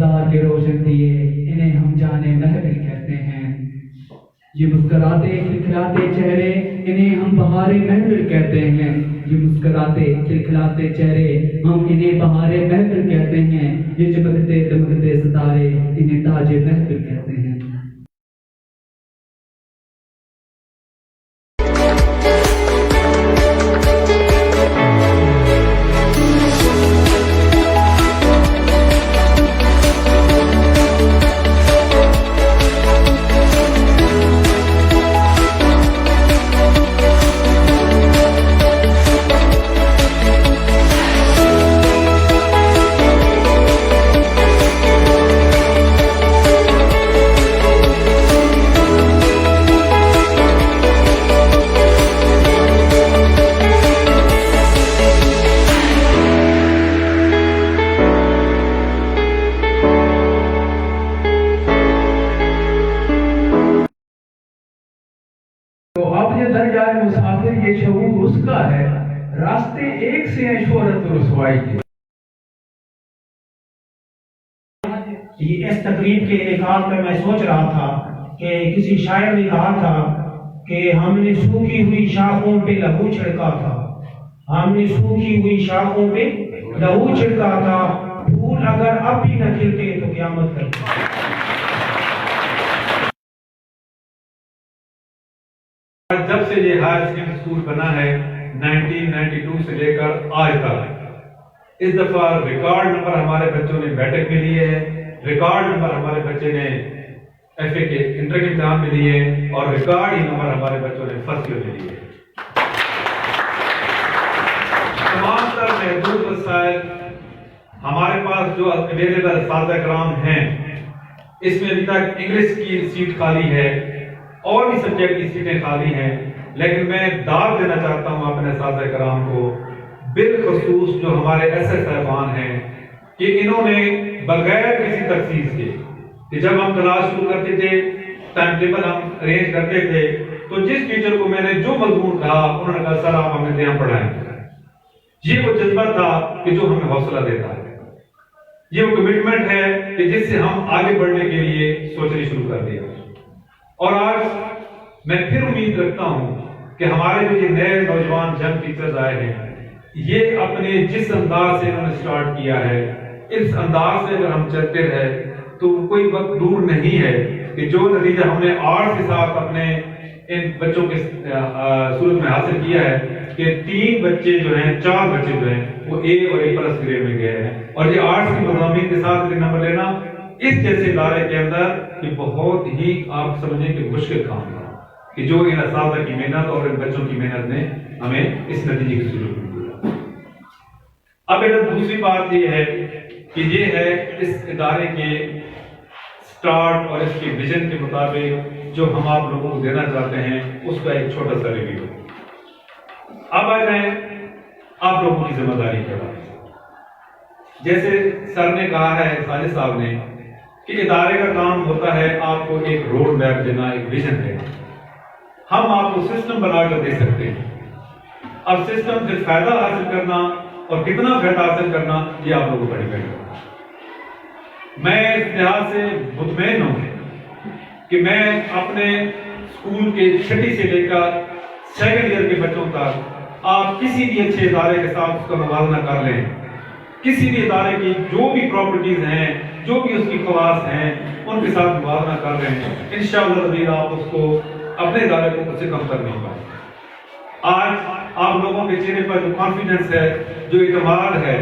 انتظار کے روشن دیے انہیں ہم جانے محفل کہتے ہیں. یہ مسکراتے کھلکھلاتے چہرے انہیں ہم بہار محفل کہتے ہیں. یہ مسکراتے کھلکھلاتے چہرے ہم انہیں بہار محفل کہتے ہیں. یہ چمکتے دمکتے ستارے انہیں تاج محفل کہتے ہیں. مسافر یہ شعور اس کا ہے، راستے ایک سے ہیں شہرت و رسوائی کے. اس تقریب کے انعقاد میں سوچ رہا تھا کہ کسی شاعر نے کہا تھا کہ ہم نے سوکھی ہوئی شاخوں پہ لہو چھڑکا تھا، ہم نے سوکھی ہوئی شاخوں پہ لہو چھڑکا تھا، پھول اگر اب بھی نہ کھلتے تو قیامت کرتے. جب سے یہ ہائر سیکنڈری اسکول بنا ہے 1992 سے لے کر آج تک، اس دفعہ ریکارڈ نمبر ہمارے بچوں نے بیٹک میں لیے ہے، ریکارڈ نمبر ہمارے بچے نے ایف اے کے انٹر کے امتحان میں لیے اور ریکارڈ ہی نمبر ہمارے بچوں نے فرسٹ ایئر میں لیے. تمام تر محدود وسائل ہمارے پاس جو اویلیبل اساتذہ کرام ہیں، اس میں ابھی تک انگلش کی سیٹ خالی ہے اور بھی سبجیکٹ کی سیٹیں خالی ہیں، لیکن میں داد دینا چاہتا ہوں اپنے اساتذہ کرام کو، بالخصوص جو ہمارے ایس ایس صاحبان ہیں، کہ انہوں نے بغیر کسی تخصیص کے، کہ جب ہم کلاس شروع کرتے تھے، ٹائم ٹیبل ہم ارینج کرتے تھے، تو جس ٹیچر کو میں نے جو مضمون کہا انہوں نے کہا سر آپ ہمیں یہاں پڑھائیں. یہ وہ جذبہ تھا کہ جو ہمیں حوصلہ دیتا ہے، یہ وہ کمٹمنٹ ہے کہ جس سے ہم آگے بڑھنے کے لیے سوچنا شروع کر دیا. اور آج میں پھر امید رکھتا ہوں کہ ہمارے جو یہ نئے نوجوان جنگ ٹیچرز آئے ہیں، یہ اپنے جس انداز سے انہوں نے سٹارٹ کیا ہے، اس انداز سے اگر ہم چلتے رہے تو کوئی وقت دور نہیں ہے کہ جو نتیجہ ہم نے آرٹ کے ساتھ اپنے ان بچوں کے صورت میں حاصل کیا ہے کہ 3 بچے جو ہیں 4 بچے جو ہیں وہ اے اور اے پلس گریڈ میں گئے ہیں. اور یہ آرٹس کی مضامین کے ساتھ نمبر لینا اس جیسے ادارے کے اندر یہ بہت ہی آپ سمجھیں کہ مشکل کام ہے کہ جو ان اساتذہ کی محنت اور ان بچوں کی محنت نے ہمیں اس نتیجے کی ضرورت دی. اب ایک دوسری بات یہ ہے کہ یہ ہے اس ادارے کے سٹارٹ اور اس کے ویژن کے مطابق جو ہم آپ لوگوں کو دینا چاہتے ہیں اس کا ایک چھوٹا سا ریویو. اب آ جائیں آپ لوگوں کی ذمہ داری کے بارے میں. جیسے سر نے کہا ہے، ساجد صاحب نے، کہ ادارے کا کام ہوتا ہے آپ کو ایک روڈ میپ دینا، ایک ویژن دینا. ہم آپ کو سسٹم بنا کر دے سکتے ہیں. اب سسٹم سے فائدہ حاصل کرنا اور کتنا فائدہ حاصل کرنا یہ آپ لوگوں پر ڈیپینڈ کرتا ہے. میں اس لحاظ سے مطمئن ہوں کہ میں اپنے اسکول کے 6 سے لے کر 2nd ایئر کے بچوں تک آپ کسی بھی اچھے ادارے کے ساتھ اس کا موازنہ کر لیں، کسی بھی ادارے کی جو بھی پراپرٹیز ہیں، جو بھی اس کی خواص ہیں، ان کے ساتھ موازنہ کر رہے ہیں، انشاءاللہ آپ اس کو اپنے ادارے کو کم سے کم کر نہیں پائیں. آج آپ لوگوں کے چہرے پر جو کانفیڈنس ہے، جو اعتماد ہے،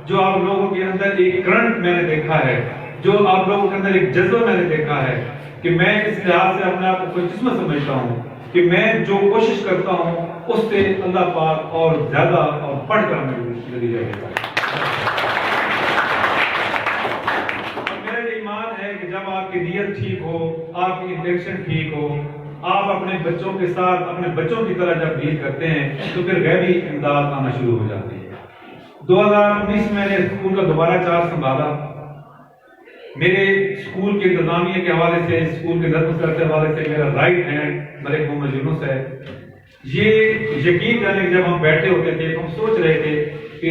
جو آپ لوگوں کے اندر ایک کرنٹ میں نے دیکھا ہے، جو آپ لوگوں کے اندر ایک جذبہ میں نے دیکھا ہے کہ میں اس لحاظ سے اپنے آپ کو خوش قسمت سمجھتا ہوں کہ میں جو کوشش کرتا ہوں اس سے اللہ پاک اور زیادہ اور بڑھ کر میرے نتیجہ دیتا ہے. میرا یہ ایمان ہے کہ جب آپ کی نیت ٹھیک ہو، آپ کی انٹینشن ٹھیک ہو، آپ اپنے بچوں کے ساتھ اپنے بچوں کی طرح جب ڈیل کرتے ہیں تو پھر غیبی امداد آنا شروع ہو جاتی ہے. 2019 میں نے اسکول کا دوبارہ چارج سنبھالا. میرے اسکول کے انتظامیہ کے حوالے سے، اسکول کے نظم کے حوالے سے میرا رائٹ ہینڈ ملک محمد یونس ہے. یہ یقین جانے کہ جب ہم بیٹھے ہوتے تھے تو ہم سوچ رہے تھے کہ